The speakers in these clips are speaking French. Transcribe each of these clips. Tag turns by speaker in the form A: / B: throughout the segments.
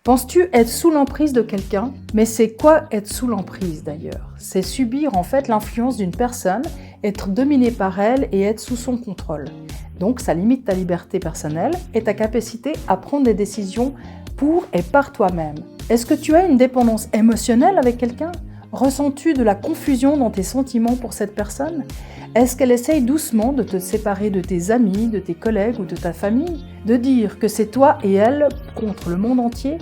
A: Penses-tu être sous l'emprise de quelqu'un? Mais c'est quoi être sous l'emprise d'ailleurs? C'est subir en fait l'influence d'une personne, être dominé par elle et être sous son contrôle. Donc ça limite ta liberté personnelle et ta capacité à prendre des décisions pour et par toi-même. Est-ce que tu as une dépendance émotionnelle avec quelqu'un? Ressens-tu de la confusion dans tes sentiments pour cette personne? Est-ce qu'elle essaye doucement de te séparer de tes amis, de tes collègues ou de ta famille? De dire que c'est toi et elle contre le monde entier?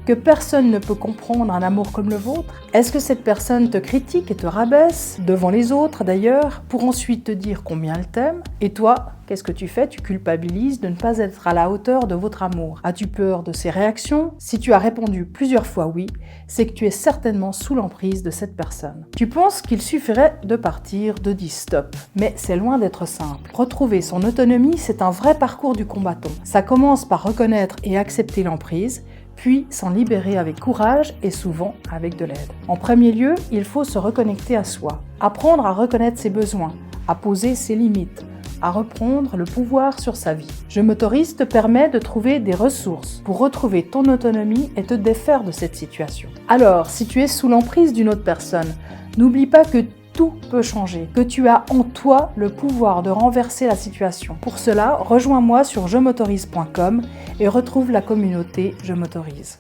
A: Que personne ne peut comprendre un amour comme le vôtre? Est-ce que cette personne te critique et te rabaisse, devant les autres d'ailleurs, pour ensuite te dire combien elle t'aime? Et toi, qu'est-ce que tu fais? Tu culpabilises de ne pas être à la hauteur de votre amour. As-tu peur de ses réactions? Si tu as répondu plusieurs fois oui, c'est que tu es certainement sous l'emprise de cette personne. Tu penses qu'il suffirait de partir, de dire stop. Mais c'est loin d'être simple. Retrouver son autonomie, c'est un vrai parcours du combattant. Ça commence par reconnaître et accepter l'emprise, puis s'en libérer avec courage et souvent avec de l'aide. En premier lieu, il faut se reconnecter à soi, apprendre à reconnaître ses besoins, à poser ses limites, à reprendre le pouvoir sur sa vie. Je m'autorise te permet de trouver des ressources pour retrouver ton autonomie et te défaire de cette situation. Alors, si tu es sous l'emprise d'une autre personne, n'oublie pas que tout peut changer, que tu as en toi le pouvoir de renverser la situation. Pour cela, rejoins-moi sur jemautorise.com et retrouve la communauté Je m'autorise.